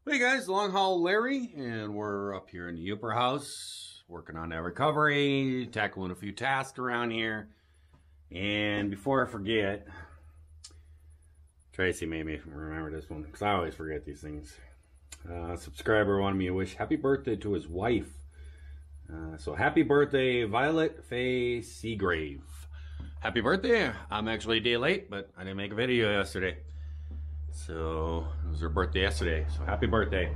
Hey guys, Long Haul Larry, and we're up here in the Yooper House, working on that recovery, tackling a few tasks around here. And before I forget, Tracy made me remember this one, because I always forget these things. A subscriber wanted me to wish happy birthday to his wife. So happy birthday, Violet Faye Seagrave. Happy birthday. I'm actually a day late, but I didn't make a video yesterday. So it was her birthday yesterday, so happy birthday.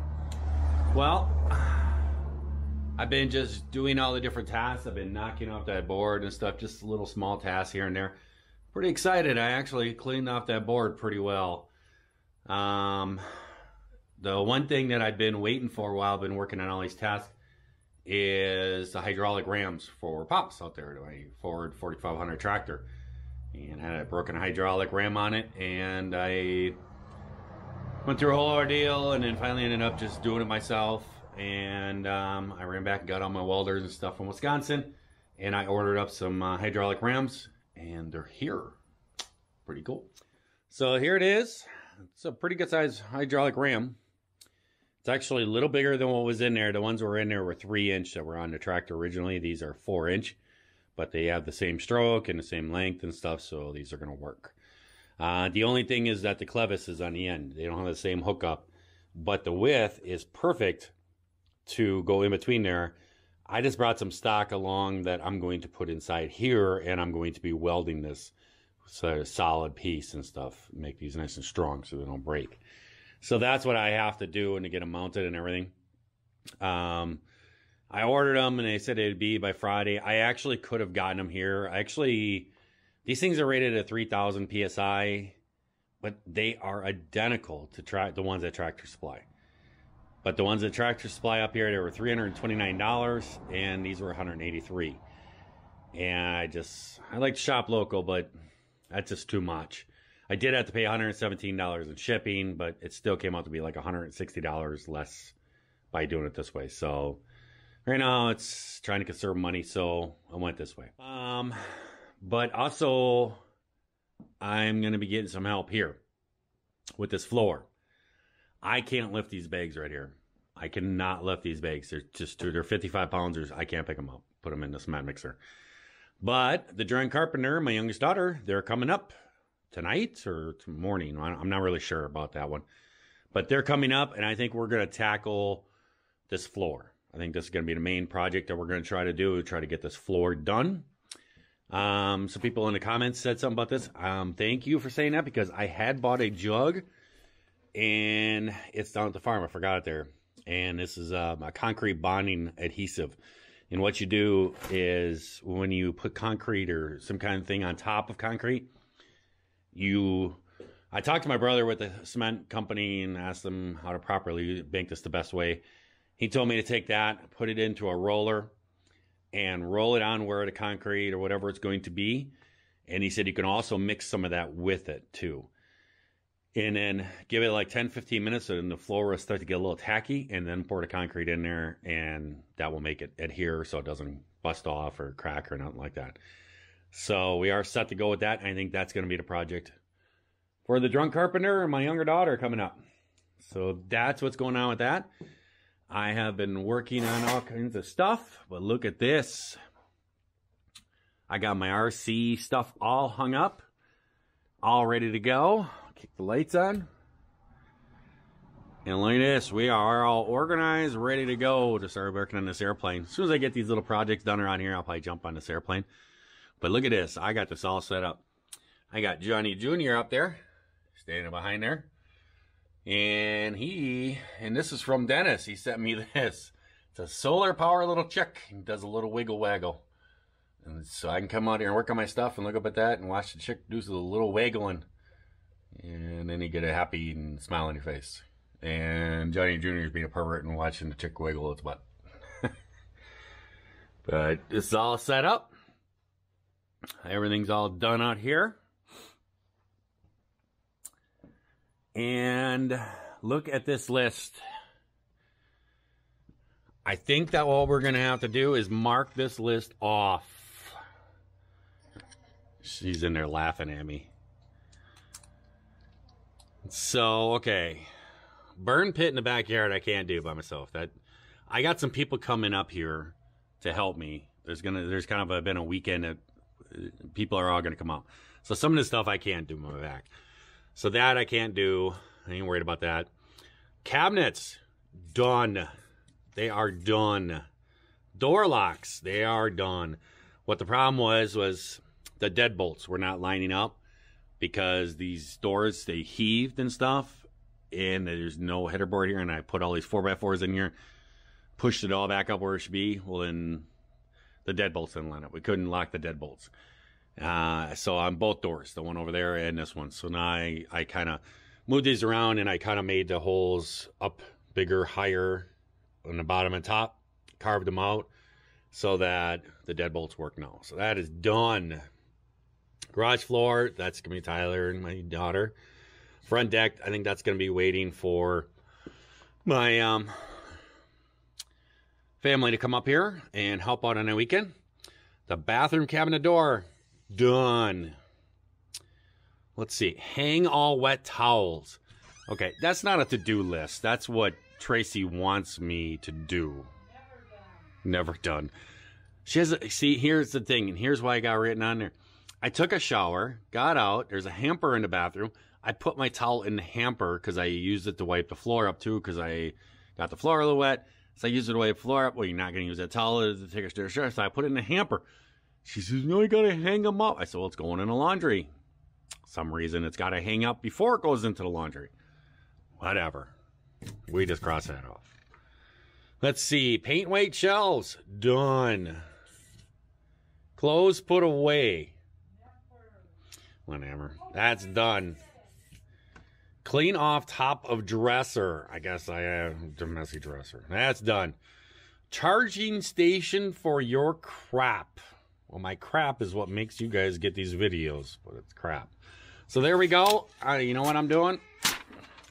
Well, I've been just doing all the different tasks. I've been knocking off that board and stuff, just little small tasks here and there. Pretty excited. I actually cleaned off that board pretty well. The one thing that I've been waiting for while I've been working on all these tasks is the hydraulic rams for pops out there to my Ford 4500 tractor. And had a broken hydraulic ram on it, and I went through a whole ordeal, and then finally ended up just doing it myself. And I ran back and got all my welders and stuff from Wisconsin, and I ordered up some hydraulic rams, and they're here. Pretty cool. So here it is. It's a pretty good size hydraulic ram. It's actually a little bigger than what was in there. The ones that were in there were 3-inch that were on the tractor originally. These are 4-inch, but they have the same stroke and the same length and stuff, so these are going to work. The only thing is that the clevis is on the end. They don't have the same hookup, but the width is perfect to go in between there. I just brought some stock along that I'm going to put inside here, and I'm going to be welding this so solid piece and stuff, make these nice and strong so they don't break. So that's what I have to do and to get them mounted and everything. I ordered them and they said it'd be by Friday. I actually could have gotten them here. These things are rated at 3,000 PSI, but they are identical to the ones at Tractor Supply. But the ones at Tractor Supply up here, they were $329, and these were $183. And I like to shop local, but that's just too much. I did have to pay $117 in shipping, but it still came out to be like $160 less by doing it this way. So right now it's trying to conserve money, so I went this way. But also, I'm going to be getting some help here with this floor. I can't lift these bags right here. I cannot lift these bags. They're 55 pounds. I can't pick them up, put them in the cement mixer. But the German carpenter, my youngest daughter, they're coming up tonight or morning. I'm not really sure about that one. But they're coming up, and I think we're going to tackle this floor. I think this is going to be the main project that we're going to try to get this floor done. Some people in the comments said something about this. Thank you for saying that, because I had bought a jug and it's down at the farm. I forgot it there. And this is a concrete bonding adhesive. And what you do is when you put concrete or some kind of thing on top of concrete, I talked to my brother with the cement company and asked them how to properly bank this the best way. He told me to take that, put it into a roller, and roll it on where the concrete or whatever it's going to be. And he said you can also mix some of that with it too. And then give it like 10-15 minutes, and the floor will start to get a little tacky, and then pour the concrete in there, and that will make it adhere so it doesn't bust off or crack or nothing like that. So we are set to go with that. I think that's going to be the project for the drunk carpenter and my younger daughter coming up. So that's what's going on with that. I have been working on all kinds of stuff, but look at this. I got my RC stuff all hung up, all ready to go. Kick the lights on. And look at this. We are all organized, ready to go to start working on this airplane. As soon as I get these little projects done around here, I'll probably jump on this airplane. But look at this. I got this all set up. I got Johnny Jr. up there, standing behind there. And this is from Dennis. He sent me this. It's a solar power little chick. He does a little wiggle waggle. And so I can come out here and work on my stuff and look up at that and watch the chick do a little wiggling. And then you get a happy and smile on your face. And Johnny Jr. is being a pervert and watching the chick wiggle its butt. But it's all set up. Everything's all done out here. And look at this list. I think that what we're going to have to do is mark this list off. She's in there laughing at me. So, okay. burn pit in the backyard I can't do by myself. That I got some people coming up here to help me. There's kind of been a weekend that people are all gonna come out. So some of the stuff I can't do with my back. So that I can't do. I ain't worried about that. Cabinets, done. They are done. Door locks, they are done. What the problem was the deadbolts were not lining up because these doors, they heaved and stuff, and there's no header board here, and I put all these 4x4s in here, pushed it all back up where it should be. Well, then the deadbolts didn't line up. We couldn't lock the deadbolts. So on both doors, the one over there and this one. So now I kind of moved these around, and I kind of made the holes up bigger, higher on the bottom and top, carved them out so that the deadbolts work now. So that is done. Garage floor, that's going to be Tyler and my daughter. Front deck, I think that's going to be waiting for my family to come up here and help out on a weekend. The bathroom cabinet door, done. Let's see. Hang all wet towels. Okay, that's not a to-do list. That's what Tracy wants me to do. Never done. She has see, here's the thing, and here's why I got written on there. I took a shower, got out. There's a hamper in the bathroom. I put my towel in the hamper because I used it to wipe the floor up too, because I got the floor a little wet. So I used it to wipe the floor up. Well, you're not going to use that towel to take a shower, so I put it in the hamper. She says, no, you got to hang them up. I said, well, it's going in the laundry. Some reason it's got to hang up before it goes into the laundry. Whatever. We just cross that off. Let's see. Paint weight shelves. Done. Clothes put away. Whatever. That's done. Clean off top of dresser. I guess I have a messy dresser. That's done. Charging station for your crap. Well, my crap is what makes you guys get these videos, but it's crap. So there we go. You know what I'm doing?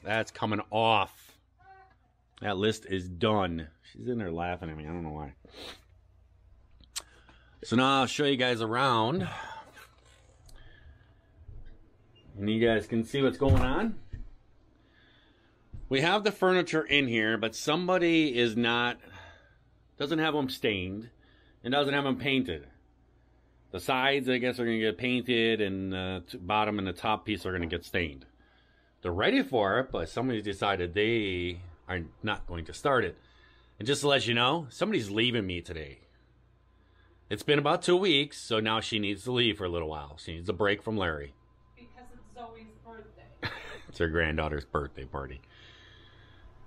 That's coming off. That list is done. She's in there laughing at me. I don't know why. So now I'll show you guys around. And you guys can see what's going on. We have the furniture in here, but somebody doesn't have them stained and doesn't have them painted. The sides, I guess, are going to get painted, and the bottom and the top piece are going to get stained. They're ready for it, but somebody's decided they are not going to start it. And just to let you know, somebody's leaving me today. It's been about 2 weeks, so now she needs to leave for a little while. She needs a break from Larry. Because it's Zoe's birthday. It's her granddaughter's birthday party.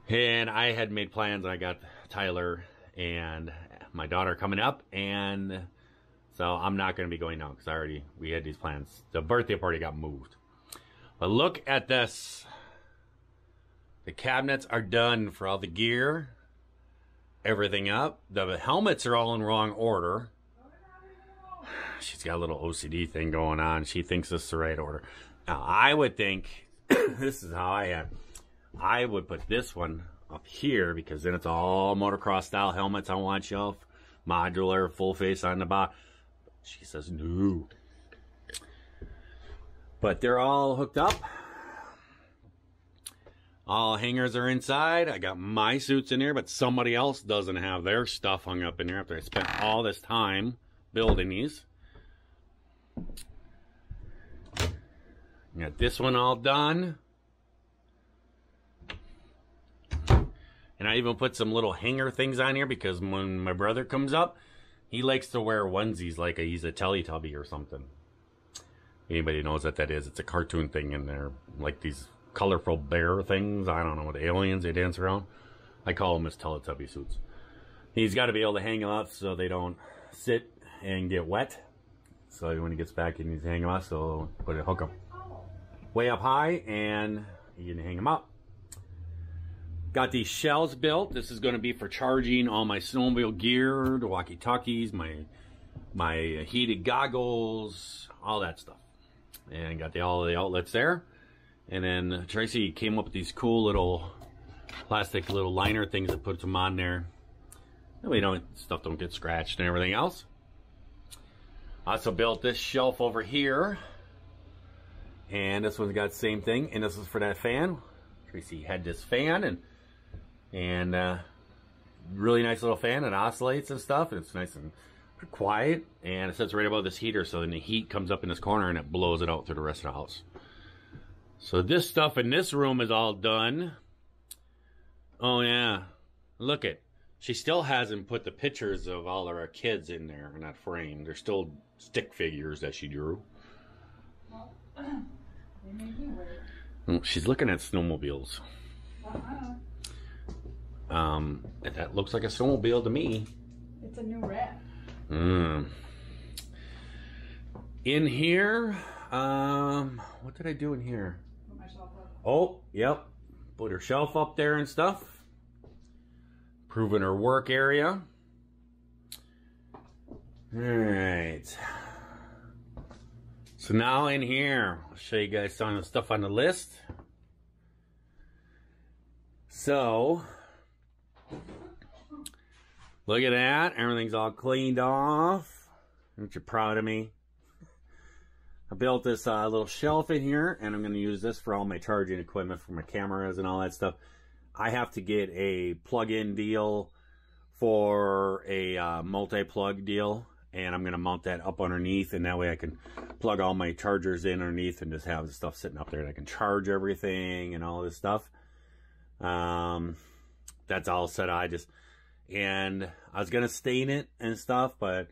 And I had made plans. I got Tyler and my daughter coming up, and so I'm not going to be going now because we had these plans. The birthday party got moved. But look at this. The cabinets are done for all the gear. Everything up. The helmets are all in wrong order. She's got a little OCD thing going on. She thinks this is the right order. Now, I would think, this is how I am. I would put this one up here because then it's all motocross style helmets on one shelf. Modular, full face on the bottom. She says no. But they're all hooked up. All hangers are inside. I got my suits in there, but somebody else doesn't have their stuff hung up in there after I spent all this time building these. Got this one all done. And I even put some little hanger things on here because when my brother comes up, he likes to wear onesies like he's a Teletubby or something. Anybody knows what that is? It's a cartoon thing in there. Like these colorful bear things. I don't know what aliens they dance around. I call them as Teletubby suits. He's got to be able to hang them up so they don't sit and get wet. So when he gets back, he needs to hang them up. So put a hook them way up high and you can hang them up. Got these shelves built. This is going to be for charging all my snowmobile gear, the walkie-talkies, my heated goggles, all that stuff. And got all the outlets there. And then Tracy came up with these cool little plastic little liner things that puts them on there. That way stuff don't get scratched and everything else. I also built this shelf over here. And this one's got the same thing. And this is for that fan. Tracy had this fan and really nice little fan. It oscillates and stuff. And it's nice and quiet. And it sits right above this heater, so then the heat comes up in this corner and it blows it out through the rest of the house. So this stuff in this room is all done. Oh yeah, look it. She still hasn't put the pictures of all of our kids in there in that frame. They're still stick figures that she drew. Well, they made me wait. She's looking at snowmobiles. That looks like a snowmobile to me. It's a new rat. In here, what did I do in here? Put my shelf up. Oh, yep. Put her shelf up there and stuff. Improving her work area. Alright. So now in here, I'll show you guys some of the stuff on the list. So, look at that. Everything's all cleaned off. Aren't you proud of me? I built this little shelf in here, and I'm going to use this for all my charging equipment for my cameras and all that stuff. I have to get a plug-in deal for a multi-plug deal, and I'm going to mount that up underneath, and that way I can plug all my chargers in underneath and just have the stuff sitting up there, and I can charge everything and all this stuff. That's all set. I was going to stain it and stuff, but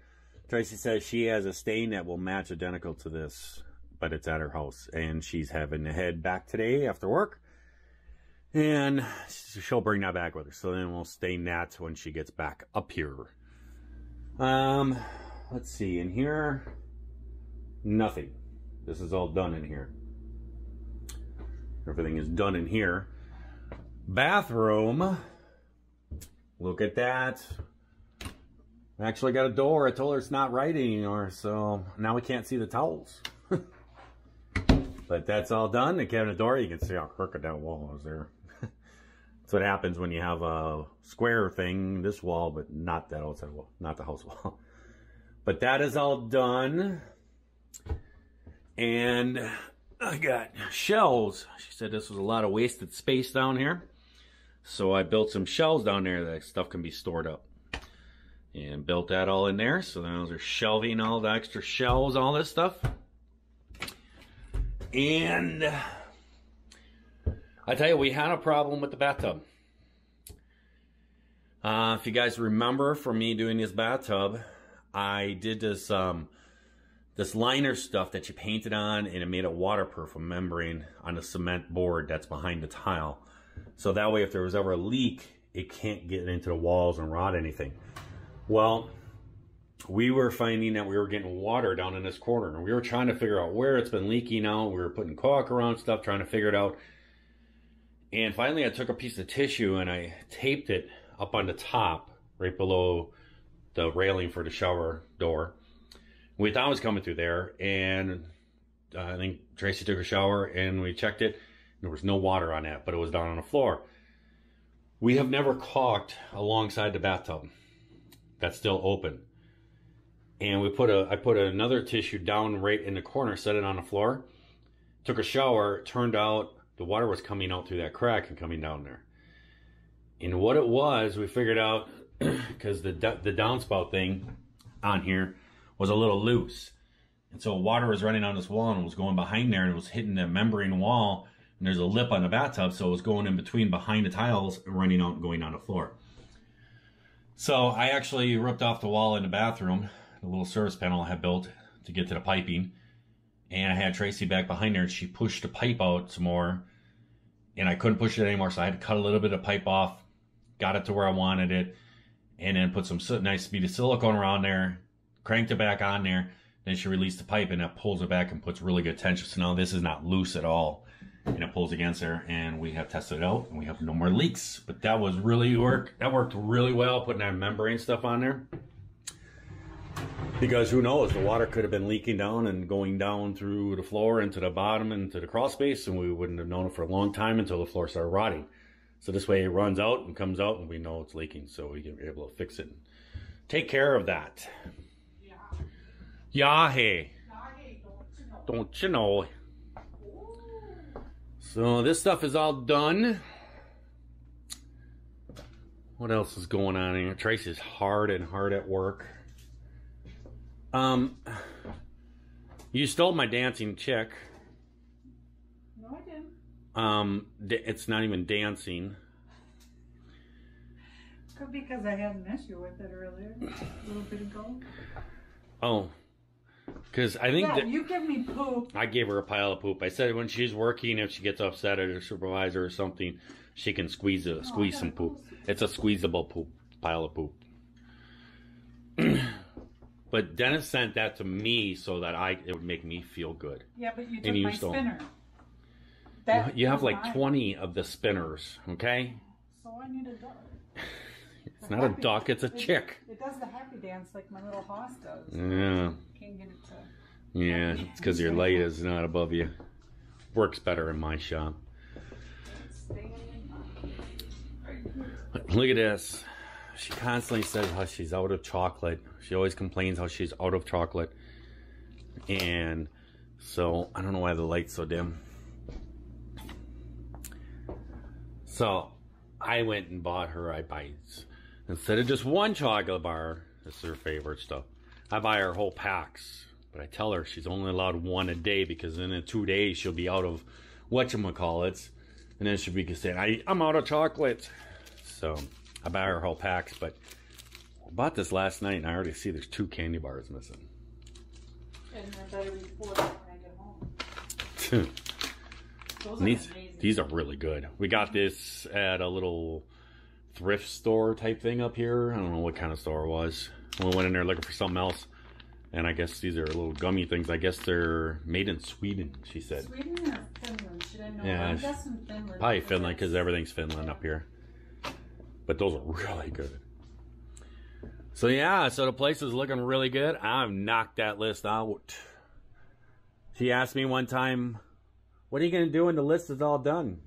Tracy says she has a stain that will match identical to this, but it's at her house, and she's having to head back today after work, and she'll bring that back with her. So then we'll stain that when she gets back up here. Let's see, in here, nothing. This is all done in here. Everything is done in here. Bathroom, look at that. I actually got a door. I told her it's not right anymore, so now we can't see the towels. But that's all done. The cabinet door, you can see how crooked that wall is there. That's what happens when you have a square thing, this wall, but not that outside wall, not the house wall. But that is all done. And I got shelves. She said this was a lot of wasted space down here. So I built some shelves down there that stuff can be stored up. And built that all in there. So now they're shelving all the extra shelves, all this stuff. And I tell you, we had a problem with the bathtub. If you guys remember from me doing this bathtub, I did this this liner stuff that you painted on, and it made it waterproof, a membrane on the cement board that's behind the tile. So that way if there was ever a leak, it can't get into the walls and rot anything. Well, we were finding that we were getting water down in this corner, and we were trying to figure out where it's been leaking out. We were putting caulk around stuff, trying to figure it out. And finally I took a piece of tissue and I taped it up on the top, right below the railing for the shower door. We thought it was coming through there, and I think Tracy took a shower and we checked it. There was no water on that, but it was down on the floor. We have never caulked alongside the bathtub. That's still open. And I put another tissue down right in the corner, set it on the floor, took a shower, turned out the water was coming out through that crack and coming down there. And what it was, we figured out, because the downspout thing on here was a little loose. And so water was running on this wall and it was going behind there, and it was hitting the membrane wall, and there's a lip on the bathtub, so it was going in between behind the tiles and running out and going on the floor. So I actually ripped off the wall in the bathroom, the little service panel I had built to get to the piping. And I had Tracy back behind there, and she pushed the pipe out some more. And I couldn't push it anymore, so I had to cut a little bit of pipe off, got it to where I wanted it, and then put some nice bead of silicone around there, cranked it back on there. Then she released the pipe, and that pulls it back and puts really good tension. So now this is not loose at all, and it pulls against there, and we have tested it out, and we have no more leaks. But that was really that worked really well, putting that membrane stuff on there. Because who knows, the water could have been leaking down and going down through the floor into the bottom into the crawl space, and we wouldn't have known it for a long time until the floor started rotting. So this way it runs out and comes out, and we know it's leaking, so we can be able to fix it and take care of that. Yeah. Yeah, hey. Yeah, hey, Don't you know? So this stuff is all done. What else is going on here? Tracy's hard at work. You stole my dancing chick. No, I didn't. It's not even dancing. Could be because I had an issue with it earlier, a little bit ago. Oh, because I think that you give me poop. I gave her a pile of poop. I said when she's working, if she gets upset at her supervisor or something, she can squeeze some poop. It's a squeezable poop pile of poop. But Dennis sent that to me so that it would make me feel good. Yeah, but you took my spinner. You have like 20 of the spinners, okay? So I need a duck. It's not a duck, it's a chick. It does the happy dance like my little hoss does. Yeah. Can't get it to... Yeah, it's because your light is not above you. Works better in my shop. Look at this. She constantly says how she's out of chocolate. She always complains how she's out of chocolate. And so, I don't know why the light's so dim. So, I went and bought her iBites. Instead of just one chocolate bar, this is her favorite stuff, I buy her whole packs. But I tell her she's only allowed one a day because in 2 days she'll be out of whatchamacallits. And then she'll be saying, I'm out of chocolate. So I buy her whole packs. But I bought this last night and I already see there's 2 candy bars missing. And I better be 4 when I get home. Those are amazing. These are really good. We got this at a little thrift store type thing up here. I don't know what kind of store it was. We went in there looking for something else. And I guess these are little gummy things. I guess they're made in Sweden, she said. Sweden or Finland? Should I know? Yeah, I'm guessing Finland. Probably Finland because everything's Finland up here. But those are really good. So yeah, so the place is looking really good. I've knocked that list out. She asked me one time, what are you going to do when the list is all done?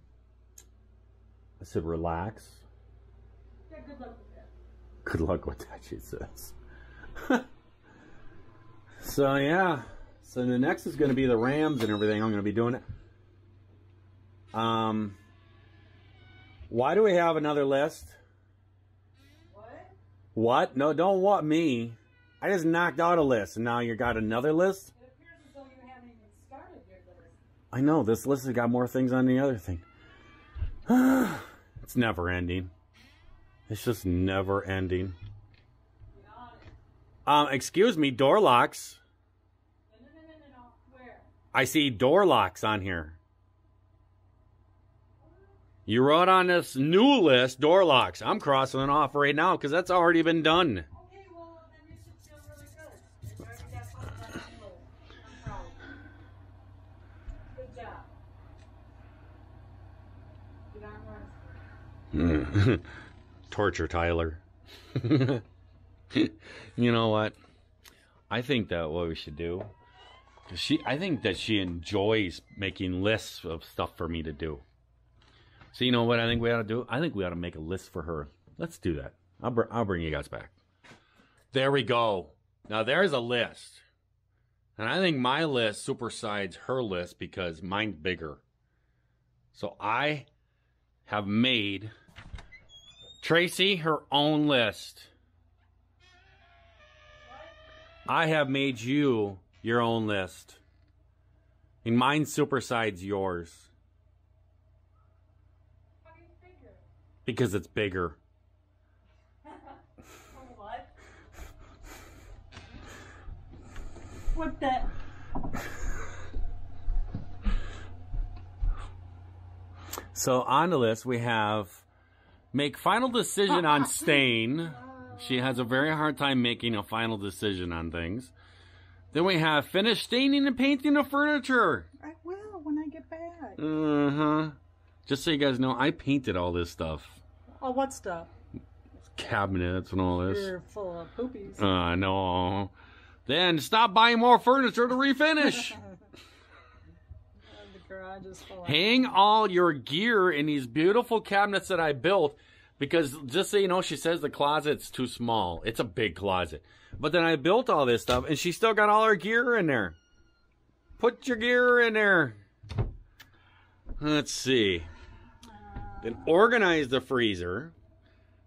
I said, relax. Yeah, good luck with that. Good luck with that, she says. So yeah, so the next is going to be the Rams and everything. I'm going to be doing it. Why do we have another list? What? What? No, don't want me. I just knocked out a list and now you got another list? It appears as though you haven't even started your list. I know, this list has got more things on the other thing. It's never ending. It's just never ending. Excuse me, door locks. No. Where? I see door locks on here. You wrote on this new list, door locks. I'm crossing it off right now because that's already been done. Okay, well, then you should feel really good. You already got something on your list. I'm proud. Good job. Get on rest. Torture Tyler. You know what? I think that what we should do, I think that she enjoys making lists of stuff for me to do. So you know what I think we ought to do? I think we ought to make a list for her. Let's do that. I'll bring you guys back. There we go. Now there's a list. And I think my list supersides her list because mine's bigger. So I have made Tracy her own list. I have made you your own list. And mine supersides yours. How do you figure? Because it's bigger. What? What the? So on the list we have make final decision on stain. She has a very hard time making a final decision on things. Then we have finish staining and painting the furniture. I will when I get back. Just so you guys know, I painted all this stuff. Oh, what stuff? Cabinets and all this. You're full of poopies. No. Then stop buying more furniture to refinish. The garage is full of... Hang all your gear in these beautiful cabinets that I built. Because, just so you know, she says the closet's too small. It's a big closet. But then I built all this stuff, and she still got all her gear in there. Put your gear in there. Let's see. Then organize the freezer.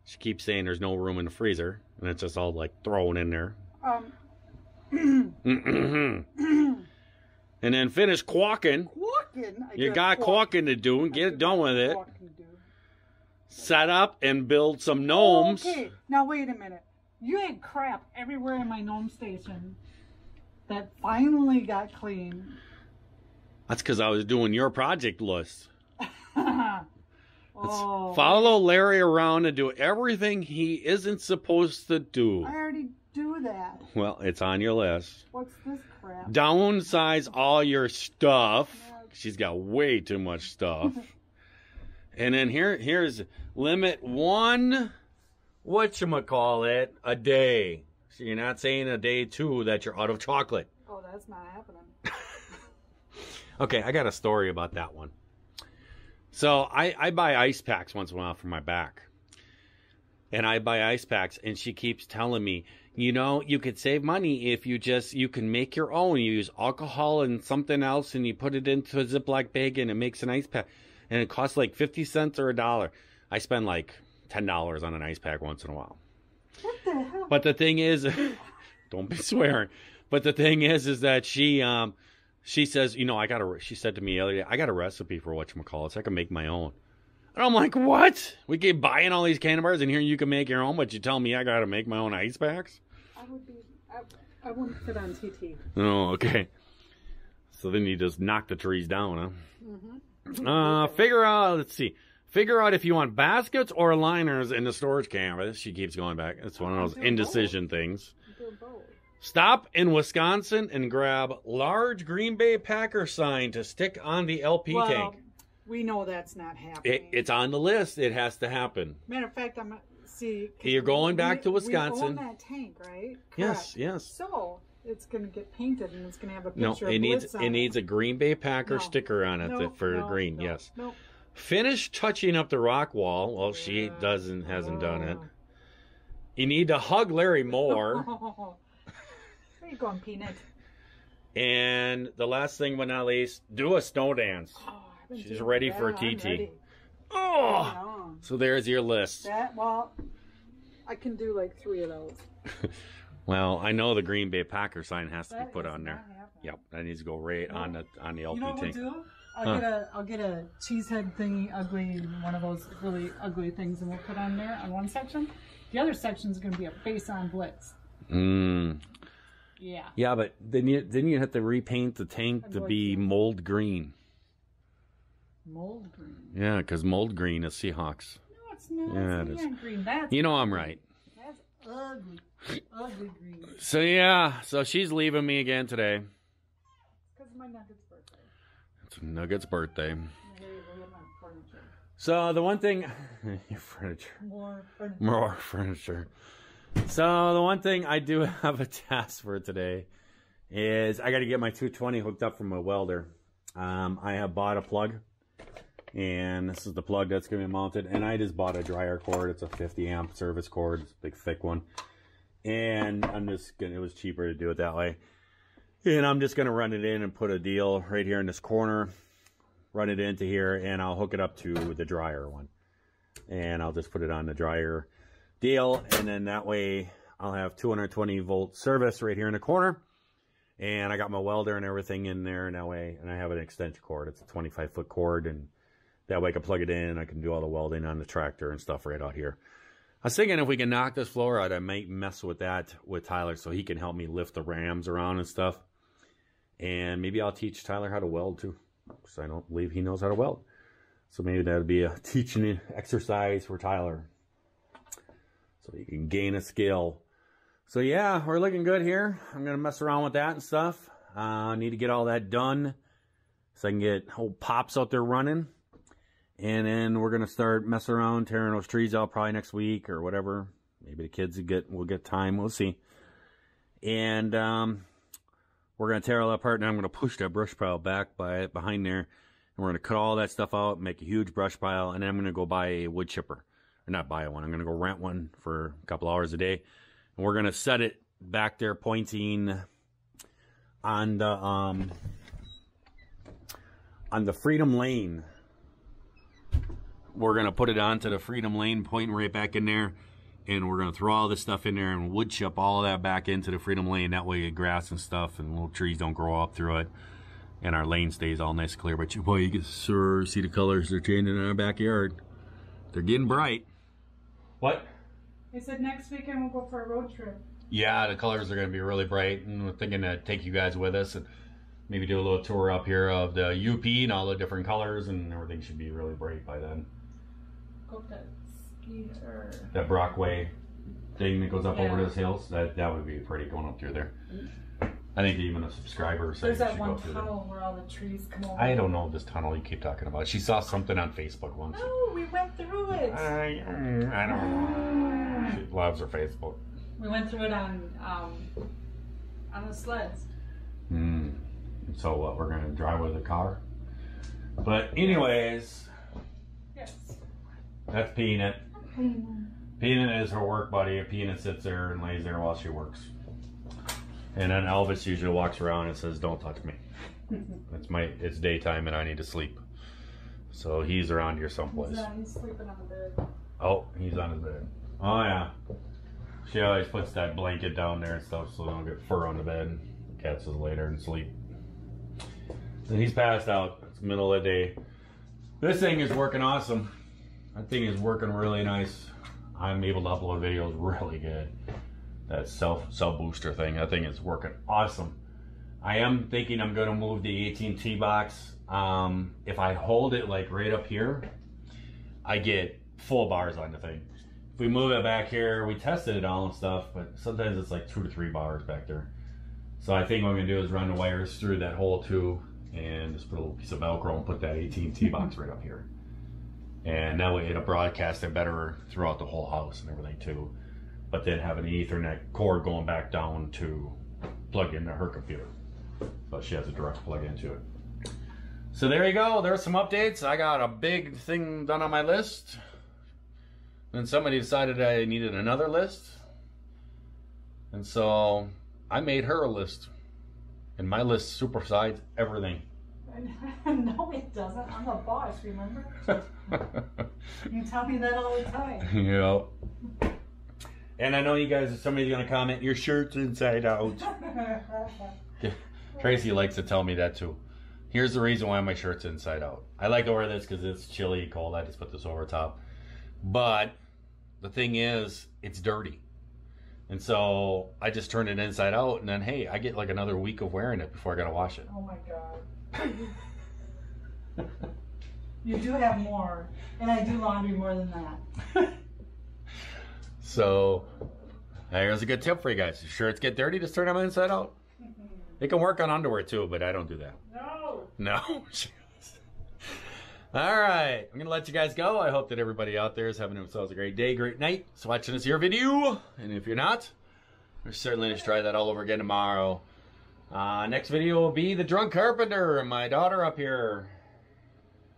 She keeps saying there's no room in the freezer, and it's just all like thrown in there. And then finish caulking. You got caulking to do, and get done with it. Set up and build some gnomes. Okay, now wait a minute. You had crap everywhere in my gnome station that finally got clean. That's because I was doing your project list. Oh. Follow Larry around and do everything he isn't supposed to do. I already do that. Well, it's on your list. What's this crap? Downsize all your stuff. She's got way too much stuff. And then here's limit one, whatchamacallit, a day. So you're not saying a day two that you're out of chocolate. Oh, that's not happening. Okay, I got a story about that one. So I buy ice packs once in a while for my back. And I buy ice packs, and she keeps telling me, you know, you could save money if you can make your own. You use alcohol and something else, and you put it into a Ziploc bag, and it makes an ice pack. And it costs like 50 cents or $1. I spend like $10 on an ice pack once in a while. What the hell? But the thing is, don't be swearing. But the thing is that she says, you know, she said to me the other day, I got a recipe for whatchamacallit, so I can make my own. And I'm like, what? We keep buying all these candy bars, and here you can make your own, but you tell me I got to make my own ice packs? I wouldn't fit on TT. Oh, okay. So then you just knock the trees down, huh? Mm-hmm. Figure out, let's see. Figure out if you want baskets or liners in the storage canvas. She keeps going back. It's one of those indecision things. Stop in Wisconsin and grab large Green Bay Packer sign to stick on the LP tank. We know that's not happening. It's on the list. It has to happen. Matter of fact, You're going back to Wisconsin. We own that tank, right? Yes, yes. So it's going to get painted, and it's going to have a picture No, of Blitz on it. It needs a Green Bay Packer sticker on it for green. Yes. Finish touching up the rock wall. Well, she hasn't done it. You need to hug Larry more. Where you going, Peanut? And the last thing but not least, do a snow dance. She's ready for a TT. Ready. Oh! So there's your list. I can do like 3 of those. Well, I know the Green Bay Packer sign has to be put on there. Yep, that needs to go right on the LP You know what tank. we'll do? I'll get a cheesehead thingy, ugly, one of those really ugly things, and we'll put on there on one section. The other section is going to be a face on Blitz. Yeah. Yeah, but then you have to repaint the tank to be mold green. Mold green? Yeah, because mold green is Seahawks. No, it's not. Yeah, it's neon green. That's you know I'm right. That's ugly. Ugly green. So yeah, she's leaving me again today. Because of my Nugget's birthday. It's Nugget's birthday. Here you go, get my furniture. So the one thing... Your furniture. More furniture. So the one thing I do have a task for today is I got to get my 220 hooked up from my welder. I have bought a plug, and this is the plug that's going to be mounted, and I just bought a dryer cord. It's a 50 amp service cord. It's a big thick one, and it was cheaper to do it that way. And I'm just going to run it in and put a deal right here in this corner, run it into here, and I'll hook it up to the dryer one, and I'll just put it on the dryer deal, and then that way I'll have 220 volt service right here in the corner, and I got my welder and everything in there, and that way, and I have an extension cord. It's a 25-foot cord, and that way I can plug it in. I can do all the welding on the tractor and stuff right out here. I was thinking if we can knock this floor out, I might mess with that with Tyler so he can help me lift the rams around and stuff, and maybe I'll teach Tyler how to weld too, because I don't believe he knows how to weld. So maybe that'll be a teaching exercise for Tyler, so you can gain a skill. So yeah, we're looking good here. I'm going to mess around with that and stuff. I need to get all that done so I can get whole pops out there running. And then we're going to start messing around, tearing those trees out probably next week or whatever. Maybe the kids will get time. We'll see. And we're going to tear all that apart, and I'm going to push that brush pile back behind there. And we're going to cut all that stuff out, make a huge brush pile, and then I'm going to go buy a wood chipper. Or not buy one. I'm going to go rent one for a couple hours a day. And we're going to set it back there pointing on the Freedom Lane we're going to put it onto the Freedom Lane, pointing right back in there. And we're going to throw all this stuff in there and wood chip all of that back into the Freedom Lane. That way grass and stuff and little trees don't grow up through it. And our lane stays all nice and clear. But boy, you can sure see the colors they're changing in our backyard. They're getting bright. What? They said next weekend we'll go for a road trip. Yeah, the colors are going to be really bright. And we're thinking to take you guys with us and maybe do a little tour up here of the UP and all the different colors. And everything should be really bright by then. Hope that ski or... That Brockway thing that goes up over those hills, that would be pretty going up through there. I think even a subscriber said there's that one tunnel where all the trees come over. I don't know this tunnel you keep talking about. She saw something on Facebook once. No, we went through it. I don't know. She loves her Facebook. We went through it on the sleds. So what? We're gonna drive with a car. But anyways, yes. That's Peanut. Peanut is her work buddy. Peanut sits there and lays there while she works. And then Elvis usually walks around and says, "Don't touch me. It's daytime and I need to sleep." So he's around here someplace. He's sleeping on the bed. Oh, he's on his bed. Oh yeah. She always puts that blanket down there and stuff so they don't get fur on the bed. Cats will lay there and sleep. Then he's passed out. It's the middle of the day. This thing is working awesome. That thing is working really nice. I'm able to upload videos really good. That cell booster thing, that thing is working awesome. I am thinking I'm going to move the AT&T box. If I hold it like right up here, I get full bars on the thing. If we move it back here, we tested it all and stuff, but sometimes it's like 2 to 3 bars back there. So I think what I'm going to do is run the wires through that hole too, and just put a little piece of Velcro and put that AT&T box right up here. And that way it'll broadcast it better throughout the whole house and everything too. But then have an Ethernet cord going back down to plug into her computer. So she has a direct plug into it. So there you go. There's some updates. I got a big thing done on my list. Then somebody decided I needed another list. And so I made her a list. And my list supersides everything. No, it doesn't. I'm the boss, remember? You tell me that all the time. Yeah. And I know you guys, somebody's going to comment, your shirt's inside out. Tracy likes to tell me that too. Here's the reason why my shirt's inside out. I like to wear this because it's chilly, cold. I just put this over top. But the thing is, it's dirty. And so I just turned it inside out, and then, hey, I get like another week of wearing it before I got to wash it. Oh my God. You do have more. And I do laundry more than that. So, here's a good tip for you guys. Your shirts get dirty, just turn them inside out. It can work on underwear too, but I don't do that. No. No. All right. I'm going to let you guys go. I hope that everybody out there is having themselves a great day, great night. So watching this here video. And if you're not, we're certainly just try that all over again tomorrow. Next video will be the drunk carpenter and my daughter up here.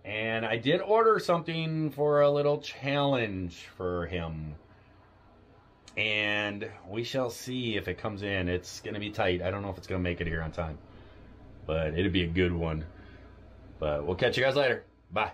And I did order something for a little challenge for him. And we shall see if it comes in. It's going to be tight. I don't know if it's going to make it here on time. But it'll be a good one. But we'll catch you guys later. Bye.